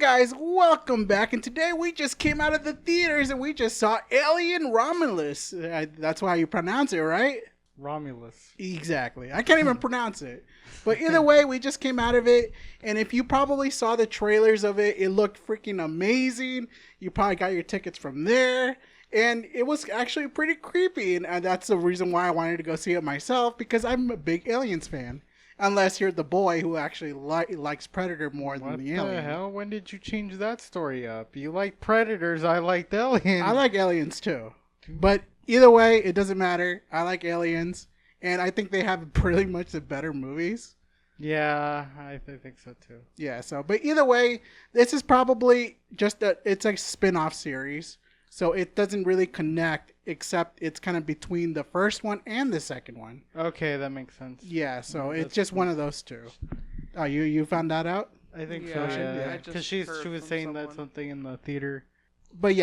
guys, welcome back. And today we just came out of the theaters and we just saw Alien Romulus. That's how you pronounce it, right? Romulus. Exactly. I can't even pronounce it. But either way, we just came out of it. And if you probably saw the trailers of it, it looked freaking amazing. You probably got your tickets from there. And it was actually pretty creepy. And that's the reason why I wanted to go see it myself, because I'm a big Aliens fan. Unless you're the boy who actually likes Predator more than the alien. What the hell? When did you change that story up? You like Predators, I like Aliens. I like Aliens too. But either way, it doesn't matter. I like Aliens. And I think they have pretty much the better movies. Yeah, I think so too. Yeah, but either way, this is probably just it's a spin-off series. So it doesn't really connect, except it's kind of between the first one and the second one. Okay, that makes sense. Yeah, so it's just one of those two. Oh, you found that out? I think so, yeah. Because she was saying that something in the theater. But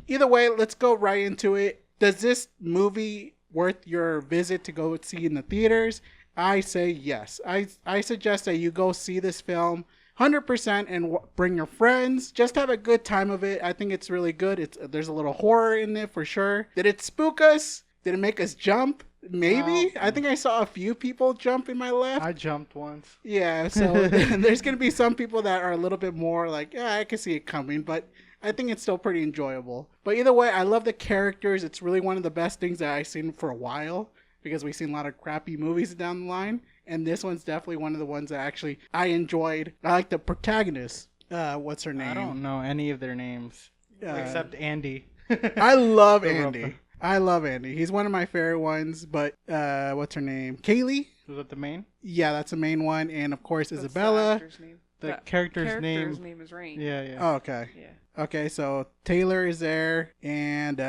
either way, let's go right into it. Does this movie worth your visit to go see in the theaters? I say yes. I suggest that you go see this film 100% and bring your friends. Just have a good time of it. I think it's really good. There's a little horror in it for sure. Did it spook us? Did it make us jump? Maybe. I think I saw a few people jump in my left. I jumped once. Yeah, so there's going to be some people that are a little bit more like, yeah, I can see it coming, but I think it's still pretty enjoyable. But either way, I love the characters. It's really one of the best things that I've seen for a while, because we've seen a lot of crappy movies down the line. And this one's definitely one of the ones that actually I enjoyed. I like the protagonist. What's her name? I don't know any of their names except Andy. I love Andy. I love Andy. He's one of my favorite ones. But what's her name? Kaylee? Was that the main? Yeah, that's the main one. And of course, Isabella. The character's name is Rain. Yeah. Oh, okay. Yeah. Okay, so Taylor is there. And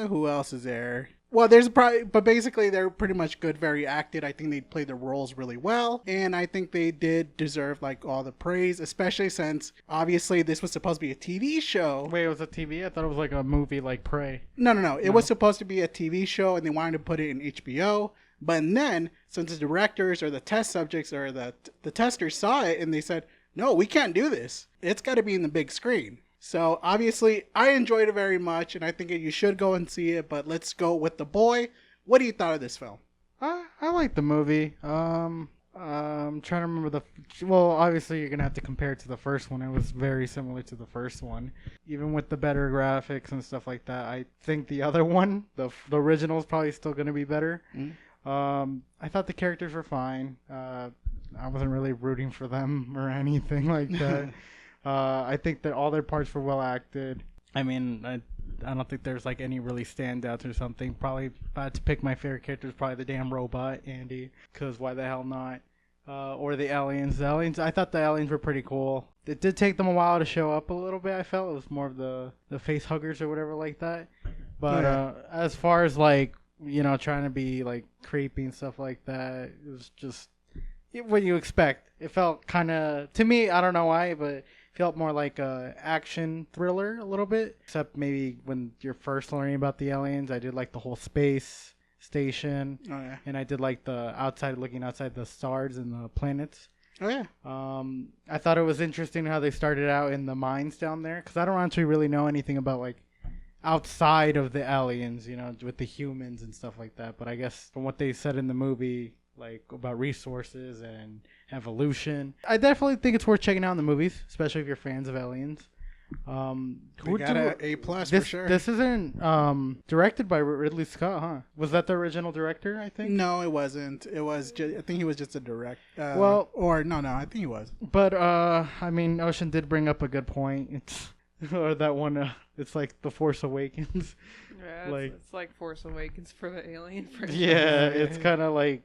who else is there? Well, but basically they're pretty much good, very acted. I think they played their roles really well, and I think they did deserve like all the praise, especially since obviously this was supposed to be a TV show. Wait, it was a TV? I thought it was like a movie like Prey. No. It was supposed to be a TV show, and they wanted to put it in HBO. But then, since the directors or the test subjects or the testers saw it, and they said, no, we can't do this. It's got to be in the big screen. So, obviously, I enjoyed it very much, and I think you should go and see it, but let's go with the boy. What do you thought of this film? I like the movie. I'm trying to remember well, obviously, you're going to have to compare it to the first one. It was very similar to the first one. Even with the better graphics and stuff like that, I think the other one, the original, is probably still going to be better. Mm-hmm. I thought the characters were fine. I wasn't really rooting for them or anything like that. I think that all their parts were well acted. I mean, I don't think there's like any really standouts or something. Probably if I had to pick my favorite character is probably the damn robot, Andy, because why the hell not? Or the aliens. I thought the aliens were pretty cool. It did take them a while to show up a little bit, I felt. It was more of the face huggers or whatever like that. But as far as like, trying to be like creepy and stuff like that, it was just what you expect. It felt kind of, to me, I don't know why, but felt more like a action thriller a little bit, except maybe when you're first learning about the aliens. I did like the whole space station, and I did like the looking outside the stars and the planets. I thought it was interesting how they started out in the mines down there, because I don't actually really know anything about like outside of the aliens, with the humans and stuff like that. But I guess from what they said in the movie, like about resources and evolution, I definitely think it's worth checking out in the movies, especially if you're fans of aliens. We got an A+ for sure. This isn't directed by Ridley Scott, huh? Was that the original director? I think. No, it wasn't. It was. I think he was just a no. I think he was. But I mean, Ocean did bring up a good point. It's or that one. It's like The Force Awakens. Yeah, it's like Force Awakens for the Alien franchise. Yeah, it's kind of like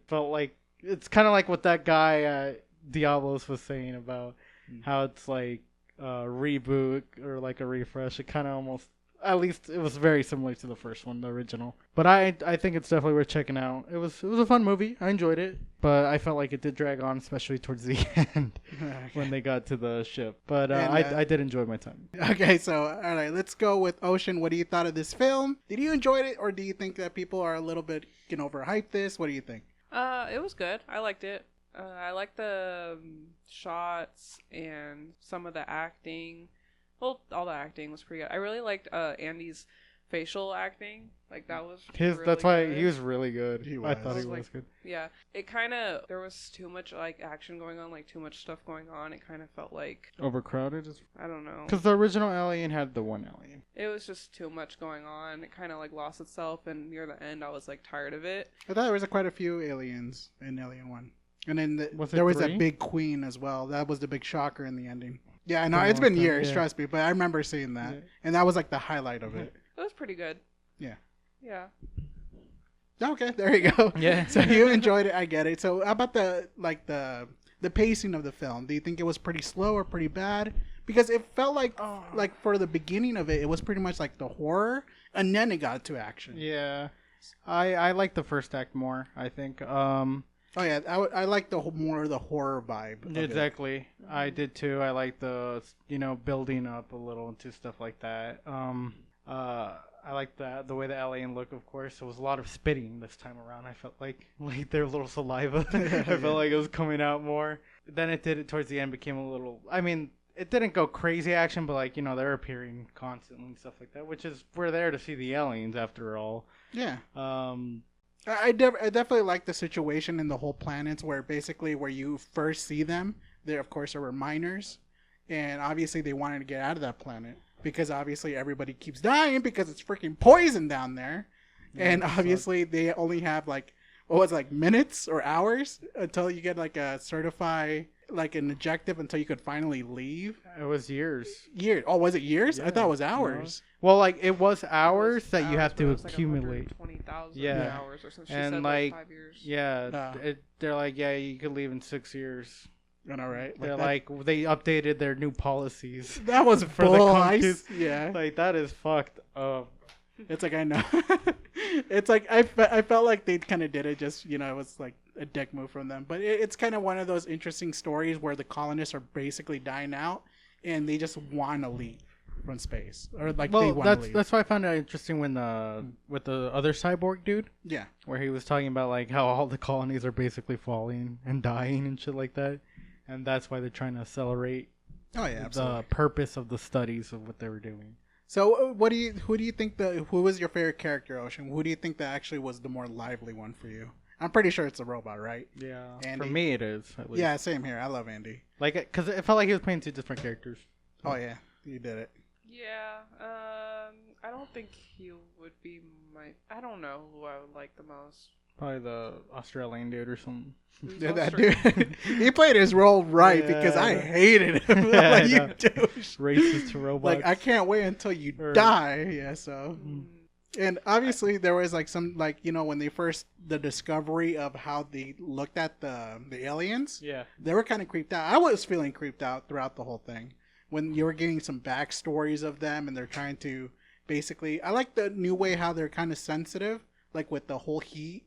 it's kind of like what that guy Diablos was saying about how it's like a reboot or like a refresh. It kind of almost, at least it was very similar to the first one, the original. But I think it's definitely worth checking out. It was a fun movie. I enjoyed it, but I felt like it did drag on, especially towards the end when they got to the ship. But I did enjoy my time. Okay, so all right, let's go with Ocean. What do you thought of this film? Did you enjoy it, or do you think that people are a little bit overhype this? What do you think? It was good. I liked it. I like the shots and some of the acting. Well, all the acting was pretty good. I really liked Andy's facial acting. Like that was That's why good. he was really good. He I was. thought I he was was good. Yeah, there was too much like action going on, like too much stuff going on. It kind of felt like Overcrowded? I don't know. Because the original Alien had the one alien. It was just too much going on. It kind of like lost itself, and near the end, I was like tired of it. I thought there was quite a few aliens in Alien 1. And then Was it there was 3? that big queen as well. That was the big shocker in the ending. Yeah, I know. Been a It's long been time, years, yeah. trust me. But I remember seeing that. Yeah. And that was like the highlight of it. It was pretty good. Yeah. Yeah. Okay, there you go. Yeah. So you enjoyed it. I get it. So how about the pacing of the film? Do you think it was pretty slow or pretty bad? Because it felt like for the beginning of it, it was pretty much like the horror, and then it got to action. Yeah. I like the first act more, I think. Oh yeah, I like more the horror vibe. Of Exactly. I did too. I like the, building up a little into stuff like that. I like the way the alien looked, of course. There was a lot of spitting this time around. I felt like their little saliva. I felt like it was coming out more. Then it towards the end became a little, I mean, it didn't go crazy action, but they're appearing constantly and stuff like that, which is, we're there to see the aliens after all. Yeah. Um, I definitely like the situation in the whole planets where basically where you first see them, there of course were miners, and obviously they wanted to get out of that planet because obviously everybody keeps dying because it's freaking poison down there, and obviously they only have minutes or hours until you get a certified an objective until you could finally leave. it was years. Years? Oh, was it years? I Yeah. thought it was hours. Well, it was hours It was that you have hours, to but it was, accumulate. 120,000 Yeah. hours or something. She And, said 5 years. Yeah, Oh. they're like, yeah, you could leave in 6 years. You know, right? They're that, they updated their new policies. that was for the bull. countries. Yeah. Like, that is fucked up. It's like, I know. It's like I felt like they kind of did it just, it was like a dick move from them. But it's kind of one of those interesting stories where the colonists are basically dying out and they just want to leave from space, or they want to leave. That's why I found it interesting when with the other cyborg dude, Yeah. where he was talking about how all the colonies are basically falling and dying and shit like that, and that's why they're trying to accelerate Oh yeah, absolutely. the purpose of the studies of what they were doing. So who do you think who was your favorite character, Ocean? Who do you think that actually was the more lively one for you? I'm pretty sure it's a robot, right? Yeah, Andy? for me it is. At least. Yeah, same here. I love Andy. Because it felt like he was playing two different characters. Oh yeah, you did it. Yeah, I don't think he would be I don't know who I would like the most. Probably the Australian dude or something. Who's Yeah, that Australian? dude. He played his role right because I Yeah. hated him. Yeah, Like, I you know. douche. Racist to robots. Like, I can't wait until you Or- die. Yeah, so. Mm, And obviously there was some when they the discovery of how they looked at the aliens, Yeah. they were kind of creeped out. I was feeling creeped out throughout the whole thing. When you were getting some backstories of them and they're trying to basically, I like the new way how they're kind of sensitive, like with the whole heat.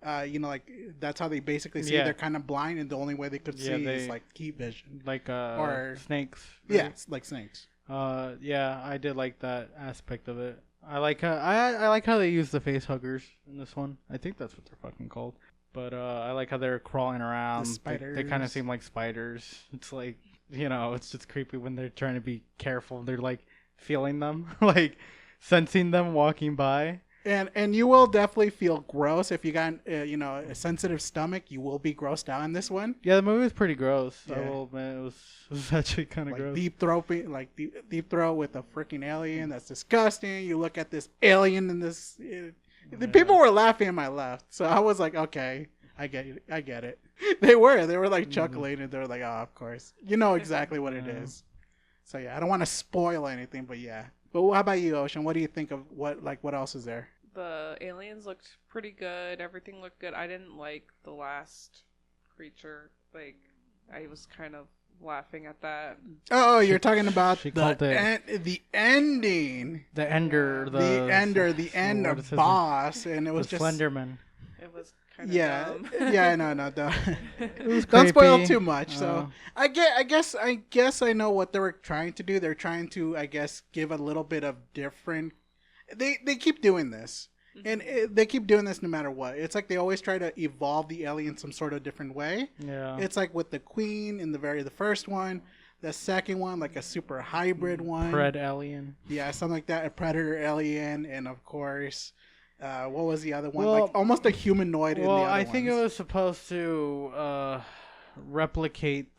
That's how they basically see Yeah. they're kind of blind and the only way they could Yeah, see is they- like heat vision. Like Or- snakes. Yeah, it's like snakes. Yeah, I did like that aspect of it. I like how they use the face huggers in this one. I think that's what they're fucking called. But I like how they're crawling around. They kind of spiders. seem like spiders. It's like, it's just creepy when they're trying to be careful. They're like feeling them, like sensing them walking by. And you will definitely feel gross if you got a sensitive stomach. You will be grossed out in this one. Yeah, the movie was pretty gross. I Yeah. will admit it was actually kind of Like gross. deep throat with a freaking alien. That's disgusting. You look at this alien and this. The people were laughing on my left, so I was like, okay, I get it. They were like chuckling and they were like, oh, of course, you know exactly what it Yeah. is. So yeah, I don't want to spoil anything, but yeah. But how about you, Ocean? What do you think of what else is there? The aliens looked pretty good. Everything looked good. I didn't like the last creature. Like, I was kind of laughing at that. Oh, you're talking about she called it- the ending. The Ender, The end what is his name? boss, and it was The just Slenderman. It was kind of yeah, dumb. yeah, no, don't, It was don't spoil creepy. too much. So I guess I know what they were trying to do. They're trying to, I guess, give a little bit of different. They keep doing this, and they keep doing this no matter what. It's like they always try to evolve the alien some sort of different way. Yeah. It's like with the Queen in the first one. The second one, like a super hybrid one. Pred alien. Yeah, something like that. A predator alien, and of course, what was the other one? Well, like almost a humanoid. Well, in the other I think it ones. was supposed to replicate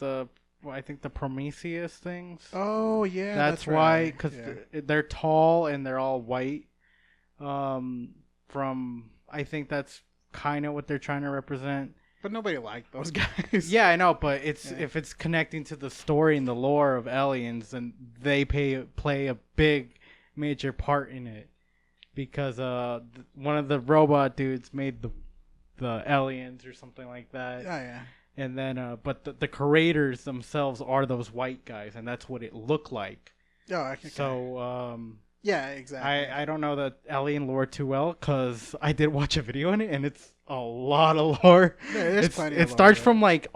I think the Prometheus things. Oh yeah, that's right. why, because Yeah. they're tall and they're all white. I think that's kind of what they're trying to represent. But nobody liked those guys. Yeah, I know, but if it's connecting to the story and the lore of aliens, then they play a big major part in it, because one of the robot dudes made the aliens or something like that. Oh yeah. And then but the creators themselves are those white guys, and that's what it looked like. Oh, okay. So yeah, exactly. I don't know the alien lore too well, because I did watch a video on it, and it's a lot of lore. Yeah, there's plenty of it lore, starts yeah. from like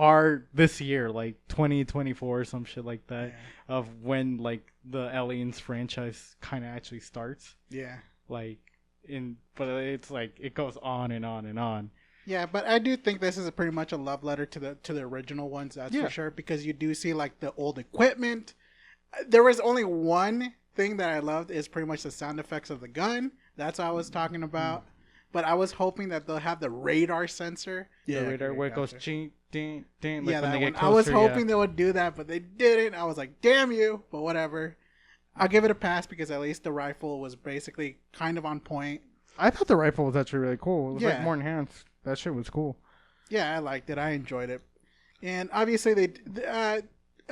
this year, like 2024 or some shit like that, of when like the Aliens franchise kind of actually starts. Yeah. But it's like it goes on and on and on. Yeah, but I do think this is pretty much a love letter to the original ones, that's for sure, because you do see like the old equipment. There was only one thing that I loved, is pretty much the sound effects of the gun. That's what I was talking about. But I was hoping that they'll have the radar sensor. The radar where it goes ching, ding, ding. Yeah, when that they one. get I was closer, hoping they would do that, but they didn't. I was like, damn you, but whatever. I'll give it a pass, because at least the rifle was basically kind of on point. I thought the rifle was actually really cool. It was like Yeah. more enhanced. That shit was cool. Yeah, I liked it. I enjoyed it. And obviously, I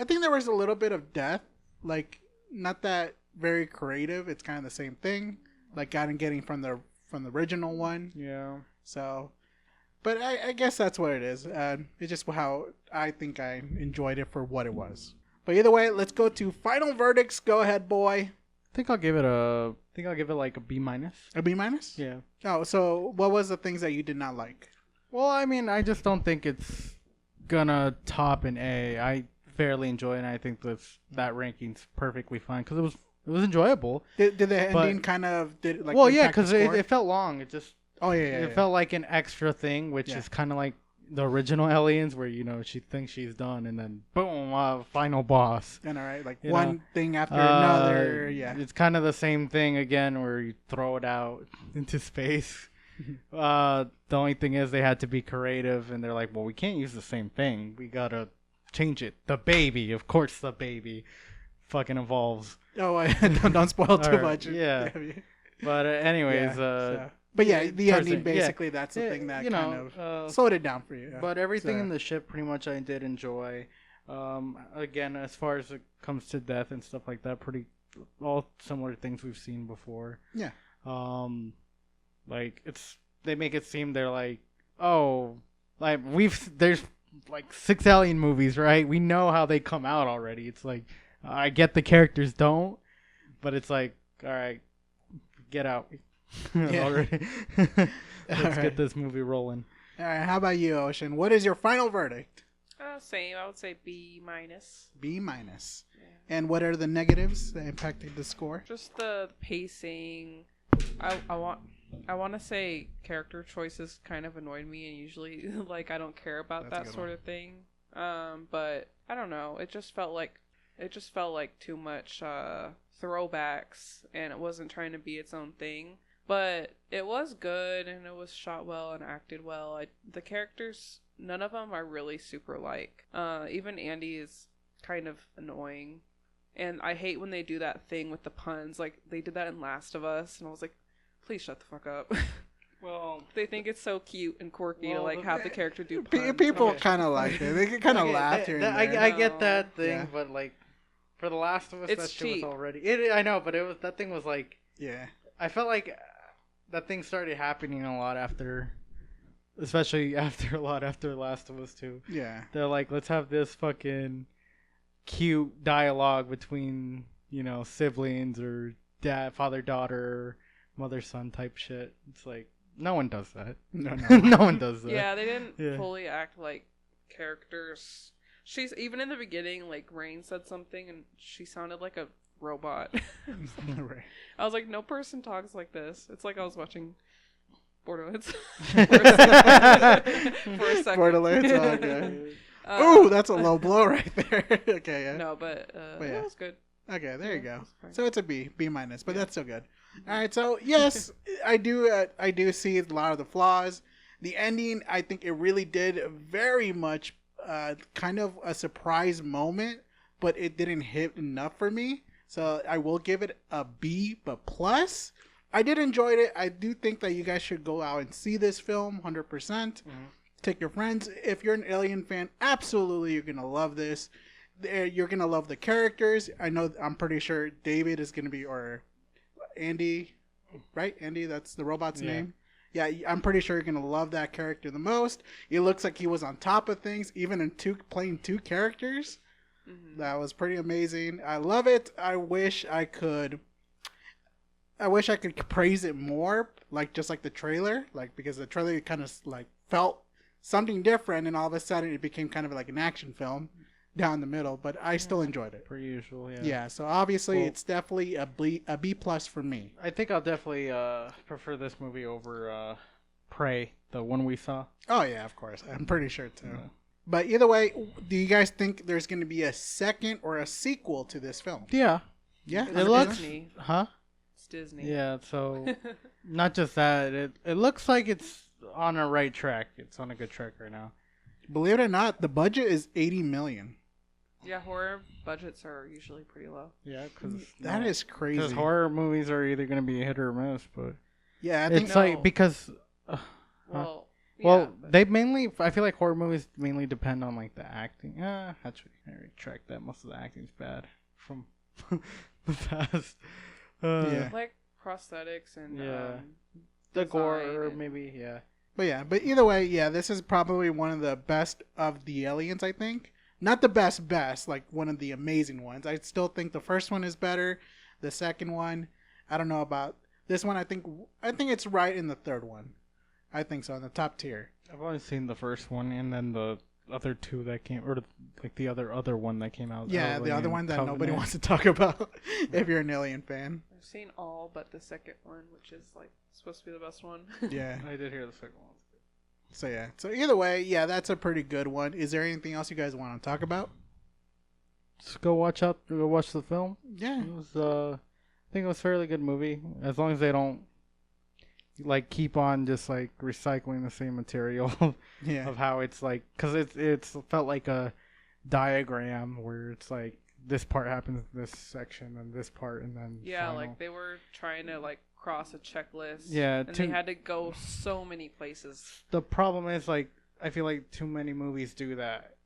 think there was a little bit of death. Like, not that very creative. It's kind of the same thing. Like, getting from the original one. Yeah. So, but I guess that's what it is. It's just how I think I enjoyed it for what it was. But either way, let's go to final verdicts. Go ahead, boy. I think I'll give it like a B minus. A B minus? Yeah. Oh, so what was the things that you did not like? Well, I mean, I just don't think it's gonna top an A. I fairly enjoy it, and I think that ranking's perfectly fine, because it was enjoyable. Did the ending kind of like? Well, yeah, impact the because score? it felt long. It just it felt like an extra thing, which Yeah. is kind of like the original Aliens, where she thinks she's done, and then boom, final boss. And all right, like You one know, thing after another. Yeah. It's kind of the same thing again, where you throw it out into space. The only thing is they had to be creative, and they're like, well, we can't use the same thing. We gotta change it. The baby, of course, the baby fucking evolves. Oh, don't spoil too Alright, much. yeah. But anyways, but yeah, the towards ending the- yeah. basically that's the thing that kind of slowed it down for you. But everything So- in the ship, pretty much, I did enjoy. Again, as far as it comes to death and stuff like that, pretty all similar things we've seen before. Yeah. Like they make it seem they're like, oh, like there's like 6 alien movies, right? We know how they come out already. It's like, I get the characters don't, but it's like, all right, get out already. Let's get this movie rolling. All right, how about you, Ocean? What is your final verdict? Same. I would say B minus. B minus. Yeah. And what are the negatives that impacted the score? Just the pacing. I want to say character choices kind of annoyed me, and usually like I don't care about That's a that good sort one. of thing. But I don't know. It just felt like too much throwbacks, and it wasn't trying to be its own thing. But it was good, and it was shot well and acted well. The characters, none of them are really super like. Even Andy is kind of annoying. And I hate when they do that thing with the puns. Like, they did that in Last of Us, and I was like, please shut the fuck up. Well, They think it's so cute and quirky to, Well, like, have the character do puns. People Okay. kind of like it. They kind of laugh here and there. I get that thing, Yeah. but like for The Last of Us, It's that shit cheap. was already. I know, but that thing was like. Yeah. I felt like that thing started happening a lot after, especially after Last of Us 2. Yeah. They're like, let's have this fucking cute dialogue between, siblings or father daughter, mother son type shit. It's like, no one does that. No. No one does that. Yeah, they didn't Yeah. fully act like characters. She's, even in the beginning, like, Rain said something, and she sounded like a robot. Right. I was like, no person talks like this. It's like I was watching Borderlands. For a second. Borderlands, oh, okay. Ooh, that's a low blow right there. Okay, yeah. No, but yeah. it was good. Okay, there you Yeah, go. it's fine. So it's a B minus, but that's still good. All right, so yes, I do see a lot of the flaws. The ending, I think it really did very much kind of a surprise moment, but it didn't hit enough for me. So I will give it a B, but plus. I did enjoy it. I do think that you guys should go out and see this film 100%. Mm-hmm. Take your friends. If you're an Alien fan, absolutely you're going to love this. You're going to love the characters. I'm pretty sure David is going to be, or Andy, right? Andy, that's the robot's name. Yeah, I'm pretty sure you're going to love that character the most. It looks like he was on top of things, even in playing two characters. Mm-hmm. That was pretty amazing. I love it. I wish I could praise it more, just like the trailer, because the trailer kind of like felt something different, and all of a sudden it became kind of like an action film down the middle. But I still enjoyed it. Per usual, yeah. Yeah. So obviously, it's definitely a B plus for me. I think I'll definitely prefer this movie over Prey, the one we saw. Oh yeah, of course. I'm pretty sure too. Yeah. But either way, do you guys think there's going to be a second or a sequel to this film? Yeah. Yeah. It looks Disney. Huh? Disney. Yeah, so not just that, it looks like it's on a right track. It's on a good track right now. Believe it or not, the budget is $80 million. Yeah, horror budgets are usually pretty low. Yeah, because that is crazy. Because horror movies are either going to be a hit or a miss, but yeah, I think it's like because they mainly, I feel like horror movies mainly depend on like the acting. Actually, I retract that. Most of the acting's bad from the past. Like prosthetics and the gore, maybe, yeah. But either way, this is probably one of the best of the Aliens, I think. Not the best, like one of the amazing ones. I still think the first one is better. The second one, I don't know about this one. I think it's right in the third one. I think so, in the top tier. I've only seen the first one and then the other two that came, or like the other one that came out. Yeah, the other one that nobody wants to talk about if you're an Alien fan. I've seen all but the second one, which is like supposed to be the best one. Yeah, I did hear the second one. So either way, that's a pretty good one. Is there anything else you guys want to talk about? Just go watch the film. Yeah, it was. I think it was a fairly good movie, as long as they don't like keep on just like recycling the same material of how it's like, because it's felt like a diagram where it's like this part happens in this section and this part and then final. Like they were trying to like cross a checklist, and they had to go so many places. The problem is, like, I feel like too many movies do that.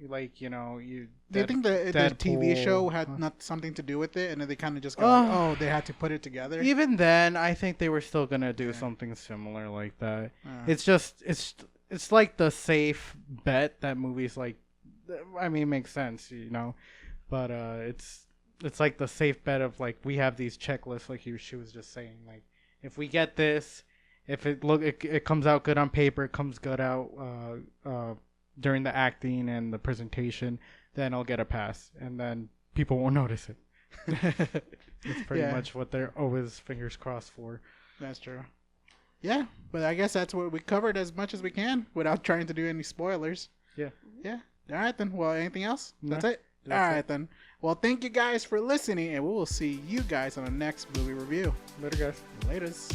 Like, you know, do you think the TV show had not something to do with it, and then they kind of just go, they had to put it together? Even then, I think they were still gonna do something similar like that. It's just it's like the safe bet that movies like. I mean, it makes sense, you know, but it's like the safe bet of like we have these checklists, like she was just saying, like if we get this, if it comes out good on paper, it comes good out during the acting and the presentation, then I'll get a pass, and then people won't notice it. It's pretty much what they're always fingers crossed for. That's true. Yeah, but I guess that's what we covered as much as we can without trying to do any spoilers. Yeah. All right then. Well, anything else? No, that's it. All right then. Well, thank you guys for listening, and we will see you guys on the next movie review. Later, guys. Laters.